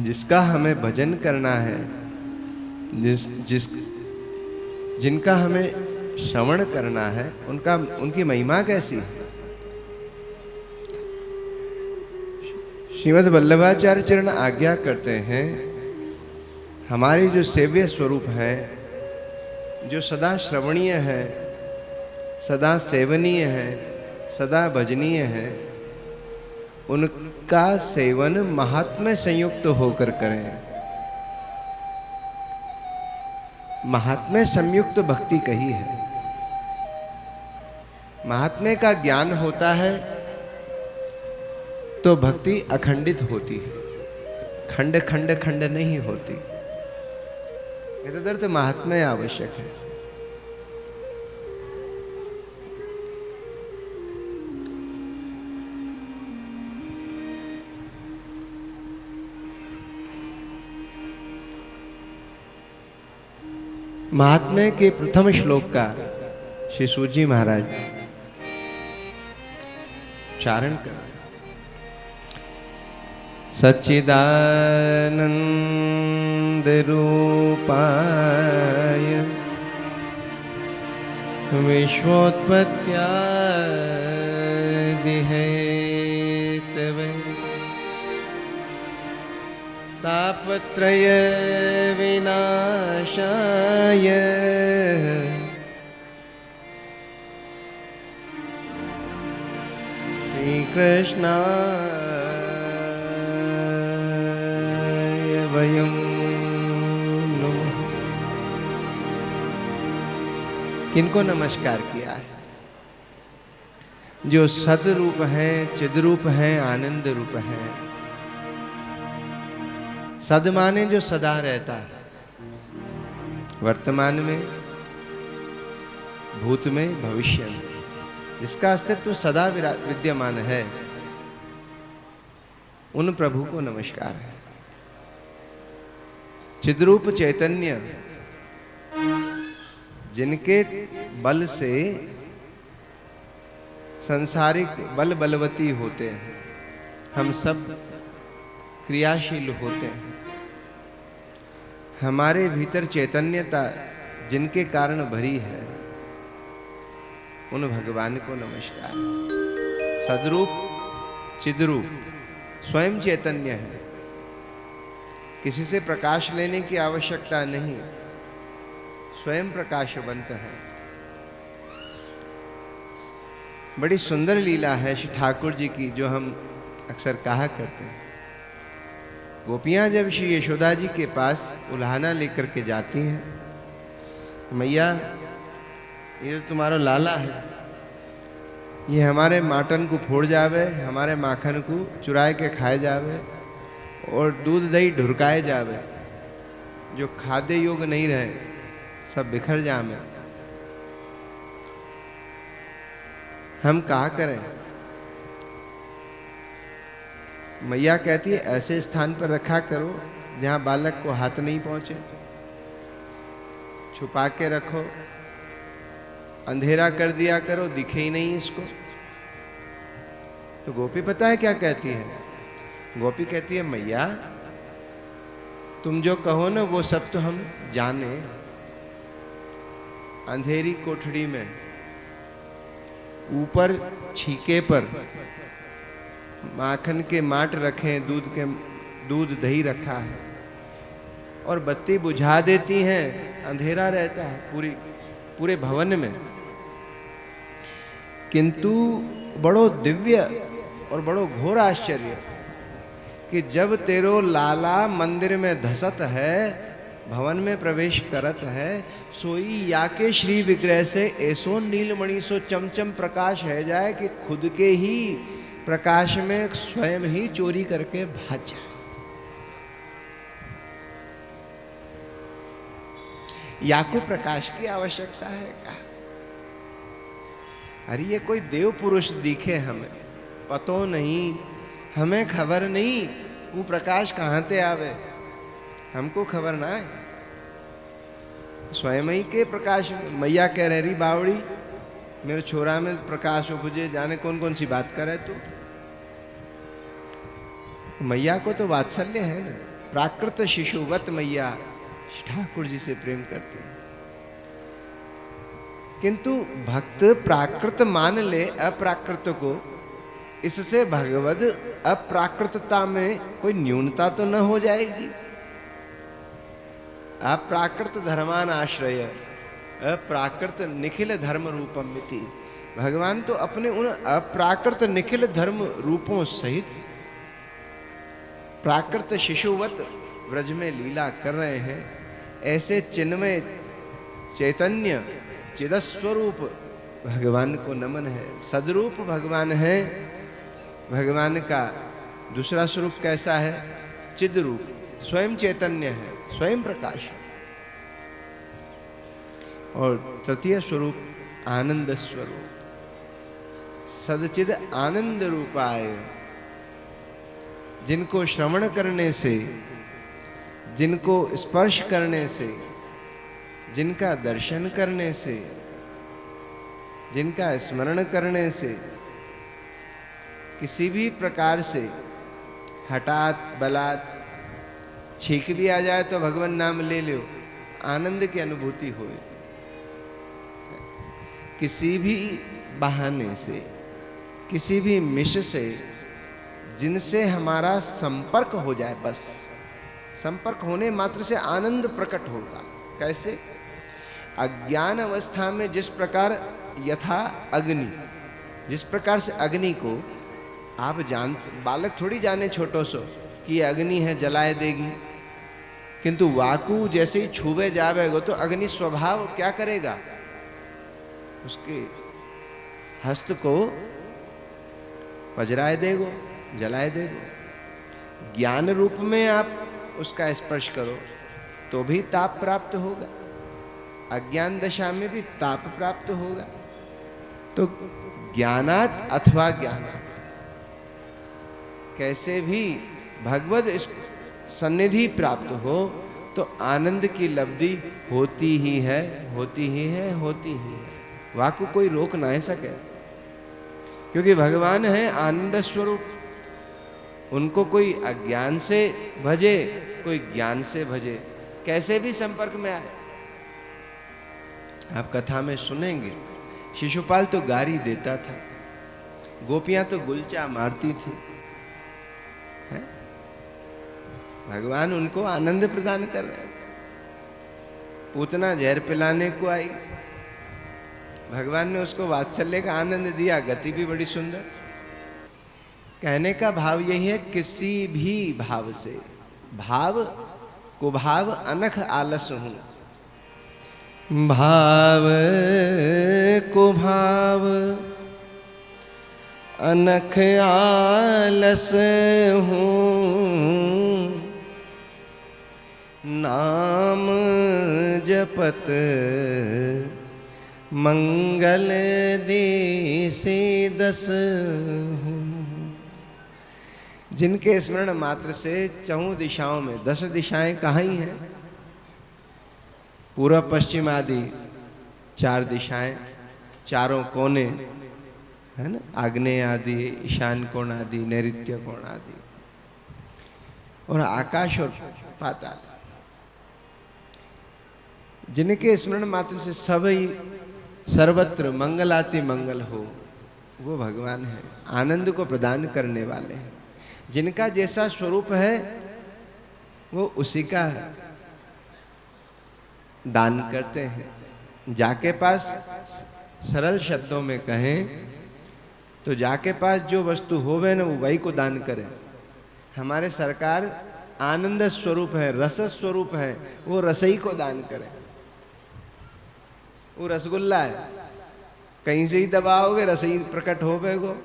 जिसका हमें भजन करना है, जिनका हमें श्रवण करना है, उनकी महिमा कैसी है। श्रीमद् वल्लभाचार्य चरण आज्ञा करते हैं, हमारे जो सेव्य स्वरूप है, जो सदा श्रवणीय है, सदा सेवनीय है, सदा भजनीय है, उनका सेवन महात्म्य संयुक्त होकर करें। महात्म्य संयुक्त भक्ति कही है। महात्म्य का ज्ञान होता है तो भक्ति अखंडित होती है, खंड खंड खंड नहीं होती। तदर्थ महात्म्य आवश्यक है। महात्म्य के प्रथम श्लोक का श्री सूजी महाराज उच्चारण कर। सच्चिदानंद रूपाय विश्वोत्पत्त्यादि हेतवे तापत्रय विनाशाय श्री कृष्णाय वयं नमः। किनको नमस्कार किया है? जो सदरूप हैं, चिद्रूप हैं, आनंद रूप हैं। सद माने जो सदा रहता है, वर्तमान में, भूत में, भविष्य में, जिसका अस्तित्व सदा विद्यमान है, उन प्रभु को नमस्कार है। चिद्रूप चैतन्य, जिनके बल से संसारिक बलवती होते हैं, हम सब क्रियाशील होते हैं। हमारे भीतर चैतन्यता जिनके कारण भरी है, उन भगवान को नमस्कार। सदरूप चिद्रूप स्वयं चैतन्य है, किसी से प्रकाश लेने की आवश्यकता नहीं, स्वयं प्रकाशवंत है। बड़ी सुंदर लीला है श्री ठाकुर जी की, जो हम अक्सर कहा करते हैं। गोपियां जब श्री यशोदा जी के पास उल्हाना लेकर के जाती हैं, मैया ये तो तुम्हारा लाला है, ये हमारे माटन को फोड़ जावे, हमारे माखन को चुराए के खाए जावे और दूध दही ढुरकाए जावे, जो खाद्य योग नहीं रहे सब बिखर जावे। हम कहा करें? मैया कहती है ऐसे स्थान पर रखा करो जहां बालक को हाथ नहीं पहुंचे, छुपा के रखो, अंधेरा कर दिया करो, दिखे ही नहीं इसको। तो गोपी पता है क्या कहती है? गोपी कहती है मैया तुम जो कहो ना वो सब तो हम जाने। अंधेरी कोठड़ी में ऊपर छीके पर माखन के माट रखे, दूध दही रखा है और बत्ती बुझा देती हैं, अंधेरा रहता है पूरे भवन में। किंतु बड़ो दिव्य और बड़ो घोर आश्चर्य कि जब तेरो लाला मंदिर में धसत है, भवन में प्रवेश करत है, सोई या के श्री विग्रह से ऐसो नीलमणि सो चमचम प्रकाश है जाए कि खुद के ही प्रकाश में स्वयं ही चोरी करके भाग जाए। या को प्रकाश की आवश्यकता है क्या? अरे ये कोई देव पुरुष दिखे हमें पतो नहीं, हमें खबर नहीं वो प्रकाश कहाँ ते आवे, हमको खबर ना है। स्वयं ही के प्रकाश में मैया कह रही बावड़ी मेरे छोरा में प्रकाश उपजे, जाने कौन कौन सी बात करे तू। मैया को तो वात्सल्य है ना, प्राकृत शिशुवत मैया ठाकुर जी से प्रेम करते हैं। किंतु भक्त प्राकृत मान ले अप्राकृत को, इससे भगवद अप्राकृतता में कोई न्यूनता तो न हो जाएगी। अप्राकृत धर्मान आश्रय अप्राकृत निखिल धर्म रूपम मिति। भगवान तो अपने उन अप्राकृत निखिल धर्म रूपों सहित प्राकृत शिशुवत व्रज में लीला कर रहे हैं। ऐसे चिन्मय चैतन्य चिदस्वरूप भगवान को नमन है। सदरूप भगवान है। भगवान का दूसरा स्वरूप कैसा है? चिद रूप, स्वयं चैतन्य है, स्वयं प्रकाश है। और तृतीय स्वरूप आनंद स्वरूप, सदचिद आनंद रूपाय। जिनको श्रवण करने से, जिनको स्पर्श करने से, जिनका दर्शन करने से, जिनका स्मरण करने से किसी भी प्रकार से हठात बलात् छींक भी आ जाए तो भगवान नाम ले लो, आनंद की अनुभूति होए। किसी भी बहाने से, किसी भी मिश से, जिनसे हमारा संपर्क हो जाए, बस संपर्क होने मात्र से आनंद प्रकट होगा। कैसे? अज्ञान अवस्था में जिस प्रकार यथा अग्नि, जिस प्रकार से अग्नि को आप जानते, बालक थोड़ी जाने छोटो सो कि अग्नि है जलाए देगी, किंतु वाकु जैसे ही छुवे जावेगो तो अग्नि स्वभाव क्या करेगा? उसके हस्त को पजराए देगो, जलाए देगो। ज्ञान रूप में आप उसका स्पर्श करो तो भी ताप प्राप्त होगा, अज्ञान दशा में भी ताप प्राप्त होगा। तो ज्ञानात अथवा ज्ञानात, कैसे भी भगवद सन्निधि प्राप्त हो तो आनंद की लब्धि होती ही है, होती ही है, होती ही है। वाकु कोई रोक ना सके, क्योंकि भगवान है आनंद स्वरूप। उनको कोई अज्ञान से भजे, कोई ज्ञान से भजे, कैसे भी संपर्क में आए। आप कथा में सुनेंगे, शिशुपाल तो गारी देता था, गोपियां तो गुलचा मारती थी, है? भगवान उनको आनंद प्रदान कर रहे हैं। पूतना जहर पिलाने को आई, भगवान ने उसको वात्सल्य का आनंद दिया, गति भी बड़ी सुंदर। कहने का भाव यही है, किसी भी भाव से, भाव कुभाव अनख आलस हूं, भाव कुभाव अनख आलस हूं, नाम जपत मंगल देसे दस हूं। जिनके स्मरण मात्र से चहुं दिशाओं में, 10 दिशाएं कहाँ ही हैं? पूर्व पश्चिम आदि 4 दिशाएं, चारों कोने, है ना? आग्नेय आदि, ईशान कोण आदि, नैऋत्य कोण आदि, और आकाश और पाताल। जिनके स्मरण मात्र से सभी सर्वत्र मंगलाति मंगल हो, वो भगवान है, आनंद को प्रदान करने वाले हैं। जिनका जैसा स्वरूप है वो उसी का दान करते हैं। जाके पास, सरल शब्दों में कहें तो जाके पास जो वस्तु होवे ना वो वही को दान करें। हमारे सरकार आनंद स्वरूप है, रस स्वरूप है, वो रसई को दान करें। वो रसगुल्ला है, कहीं से ही दबाओगे रसई प्रकट हो गो।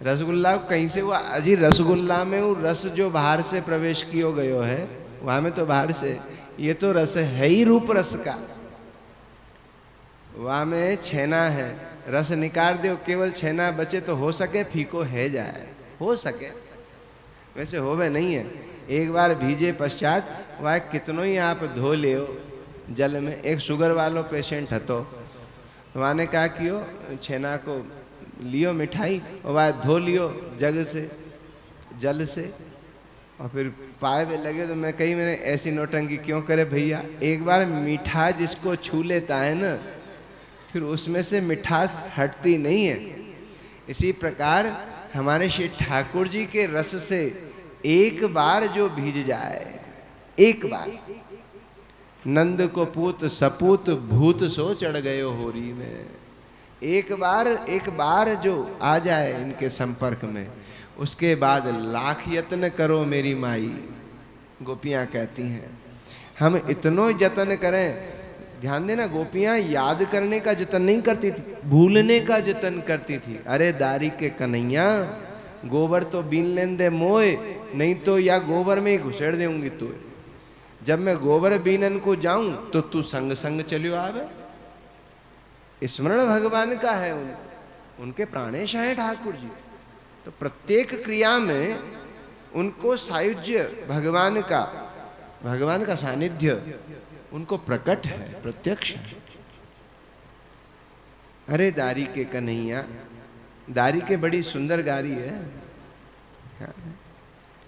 रसगुल्ला कहीं से, वो अजी रसगुल्ला में वो रस जो बाहर से प्रवेश कियो गयो है, वहां में तो बाहर से, ये तो रस है ही रूप रस का। वहां में छेना है, रस निकाल दो, केवल छेना बचे तो हो सके फीको है जाए, हो सके, वैसे होवे नहीं है। एक बार भीजे पश्चात वह कितनों ही आप धो लियो जल में। एक शुगर वालो पेशेंट हतो, वहाँ ने कहा कियो छेना को लियो मिठाई और वह धो लियो जग से, जल से, और फिर पाए में लगे तो मैं कही मैंने ऐसी नौटंकी क्यों करे भैया, एक बार मीठा जिसको छू लेता है ना फिर उसमें से मिठास हटती नहीं है। इसी प्रकार हमारे श्री ठाकुर जी के रस से एक बार जो भीज जाए, एक बार, नंद को पूत सपूत भूत सो चढ़ गए होरी में, एक बार जो आ जाए इनके संपर्क में, उसके बाद लाख यत्न करो मेरी माई। गोपियां कहती हैं हम इतनो यत्न करें। ध्यान देना, गोपियां याद करने का जतन नहीं करती थी, भूलने का जतन करती थी। अरे दारी के कन्हैया, गोबर तो बीन लेन दे मोए, नहीं तो या गोबर में ही घुसेड़ देंगी तू। जब मैं गोबर बीनन को जाऊं तो तू संग संग चलियो आवे। स्मरण भगवान का है, उनके प्राणेश हैं ठाकुर जी। तो प्रत्येक क्रिया में उनको सायुज्य भगवान का सानिध्य उनको प्रकट है, प्रत्यक्ष है। अरे दारी के कन्हैया, दारी के बड़ी सुंदर गारी है।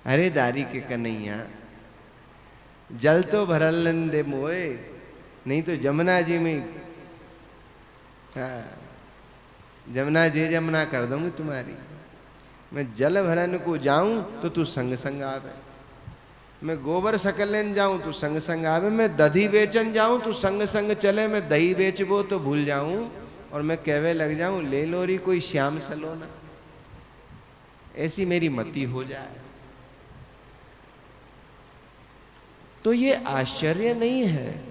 अरे दारी के कन्हैया, जल तो भरलन दे मोए, नहीं तो जमुना जी में, हाँ, जमुना कर दूंगी तुम्हारी। मैं जल भरन को जाऊं तो तू संग संग आवे, मैं गोबर सकलन जाऊं तू संग संग आवे, मैं दधी बेचन जाऊं तू संग संग चले, मैं दही बेचबो तो भूल जाऊं, और मैं कहवे लग जाऊं ले लोरी कोई श्याम सलोना, ऐसी मेरी मति हो जाए। तो ये आश्चर्य नहीं है,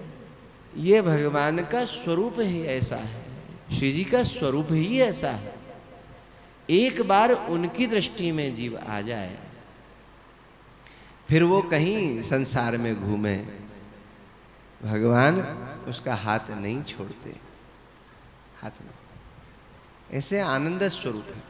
ये भगवान का स्वरूप ही ऐसा है, श्री जी का स्वरूप ही ऐसा है। एक बार उनकी दृष्टि में जीव आ जाए, फिर वो कहीं संसार में घूमे, भगवान उसका हाथ नहीं छोड़ते, हाथ नहीं। ऐसे आनंद स्वरूप है।